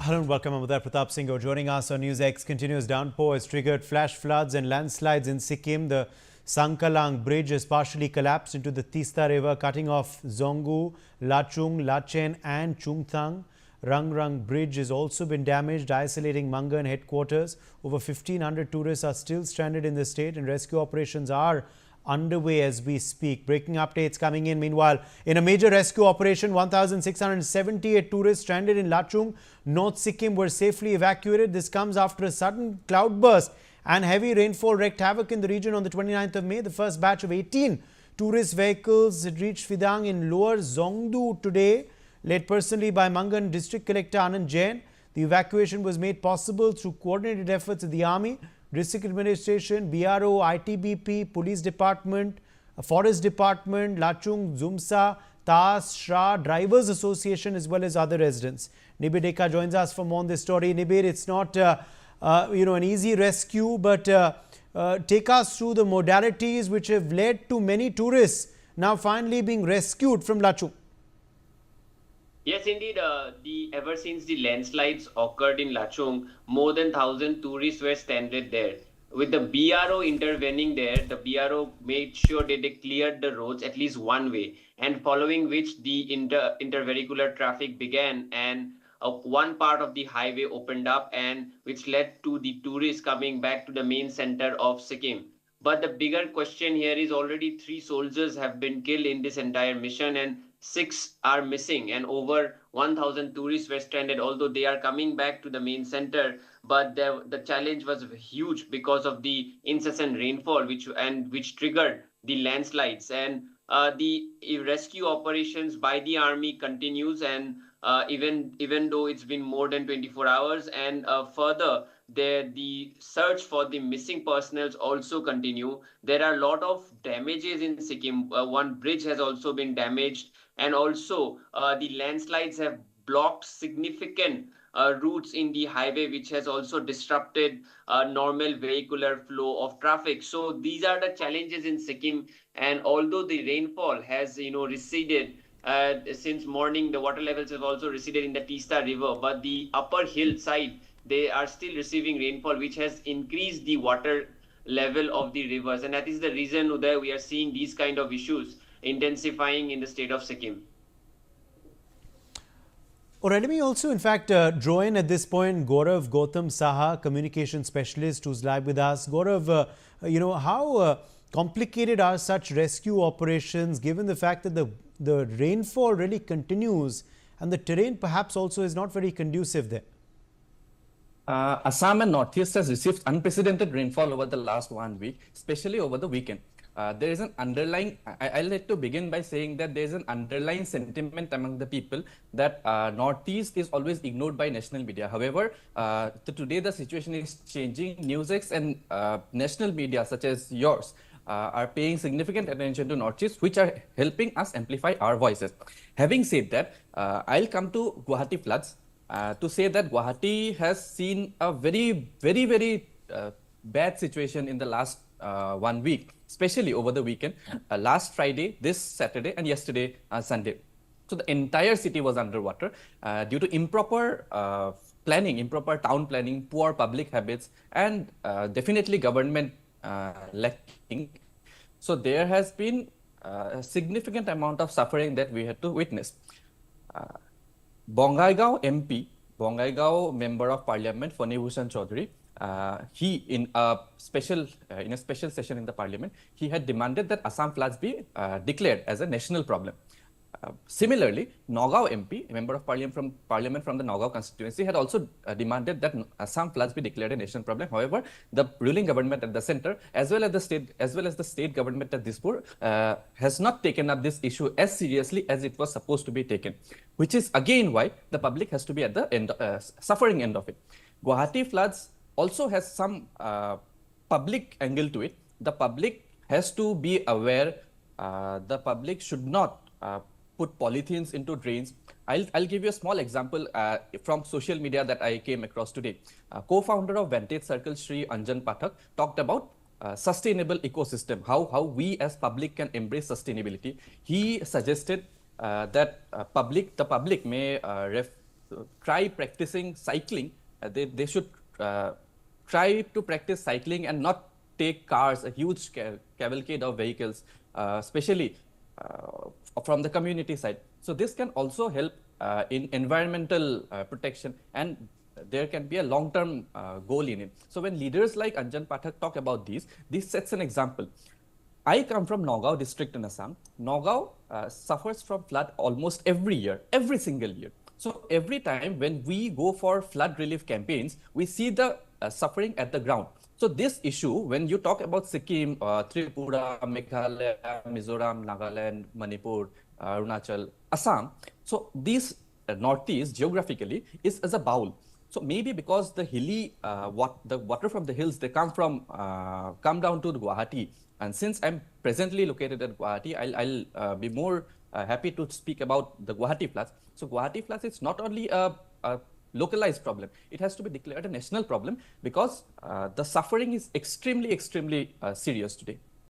Hello and welcome. I'm Pratap Singh joining us on NewsX. Continuous downpour has triggered flash floods and landslides in Sikkim. The Sangkalang bridge has partially collapsed into the Tista River, cutting off Dzongu, Lachung, Lachen and Chungthang. Rang bridge has also been damaged, isolating Mangan headquarters. Over 1,500 tourists are still stranded in the state and rescue operations are underway as we speak. Breaking updates coming in. Meanwhile, in a major rescue operation, 1,678 tourists stranded in Lachung, North Sikkim were safely evacuated. This comes after a sudden cloudburst and heavy rainfall wreaked havoc in the region on the 29th of May. The first batch of 18 tourist vehicles had reached Phidang in Lower Dzongu today, led personally by Mangan District Collector Anant Jain. The evacuation was made possible through coordinated efforts of the Army, District Administration, BRO, ITBP, Police Department, Forest Department, Lachung Dzumsa, TAAS, SHRA, Drivers Association as well as other residents. Nibir Deka joins us for more on this story. Nibir, it's not an easy rescue, but take us through the modalities which have led to many tourists now finally being rescued from Lachung. Yes, indeed. Ever since the landslides occurred in Lachung, more than 1,000 tourists were stranded there. With the BRO intervening there, the BRO made sure that they cleared the roads at least one way, and following which the intervehicular traffic began, and one part of the highway opened up, and which led to the tourists coming back to the main center of Sikkim. But the bigger question here is already 3 soldiers have been killed in this entire mission and 6 are missing, and over 1,000 tourists were stranded, although they are coming back to the main center. But the challenge was huge because of the incessant rainfall which triggered the landslides. And the rescue operations by the army continues, and even though it's been more than 24 hours, and further the search for the missing personnel also continue. There are a lot of damages in Sikkim. One bridge has also been damaged, and also the landslides have blocked significant routes in the highway, which has also disrupted normal vehicular flow of traffic. So these are the challenges in Sikkim, and although the rainfall has receded since morning, the water levels have also receded in the Tista River, but the upper hillside, they are still receiving rainfall, which has increased the water level of the rivers. And that is the reason, Uday, we are seeing these kind of issues intensifying in the state of Sikkim. All right, let me also, in fact, draw in at this point Gaurav Gautam Saha, communication specialist, who's live with us. Gaurav, how complicated are such rescue operations, given the fact that the rainfall really continues and the terrain perhaps also is not very conducive there? Assam and Northeast has received unprecedented rainfall over the last 1 week, especially over the weekend. There is an underlying, I'll like to begin by saying that there is an underlying sentiment among the people that Northeast is always ignored by national media. However, today the situation is changing. NewsX and national media such as yours are paying significant attention to Northeast, which are helping us amplify our voices. Having said that, I'll come to Guwahati floods. To say that Guwahati has seen a very bad situation in the last 1 week, especially over the weekend, last Friday, this Saturday, and yesterday, Sunday. So the entire city was underwater due to improper planning, improper town planning, poor public habits, and definitely government lacking. So there has been a significant amount of suffering that we had to witness. Bongaigaon MP, Bongaigaon Member of Parliament, Fani Bhushan Chaudhary, he in a special session in the Parliament, he had demanded that Assam floods be declared as a national problem. Similarly, Nagaon MP, Member of Parliament from the Nagaon constituency, had also demanded that Assam floods be declared a national problem. However, the ruling government at the center, as well as the state government at Dispur, has not taken up this issue as seriously as it was supposed to be taken, which is again why the public has to be at the end, suffering end of it. Guwahati floods also has some public angle to it. The public has to be aware. The public should not put polythenes into drains. I'll give you a small example from social media that I came across today. Co-founder of Vantage Circle, Shri Anjan Pathak, talked about sustainable ecosystem, how we as public can embrace sustainability. He suggested that the public may try practicing cycling. They should try to practice cycling and not take cars, a huge cavalcade of vehicles, especially from the community side. So this can also help in environmental protection, and there can be a long-term goal in it. So when leaders like Anjan Pathak talk about this sets an example. I come from Nagaon district in Assam. Nagaon suffers from flood almost every year, every single year. So every time when we go for flood relief campaigns, we see the suffering at the ground. So this issue, when you talk about Sikkim, Tripura, Meghalaya, Mizoram, Nagaland, Manipur, Arunachal, Assam, so these northeast geographically is as a bowl. So maybe because the hilly, the water from the hills, they come down to Guwahati. And since I'm presently located at Guwahati, I'll be more happy to speak about the Guwahati floods. So Guwahati floods, it's not only a localized problem, it has to be declared a national problem because the suffering is extremely serious today.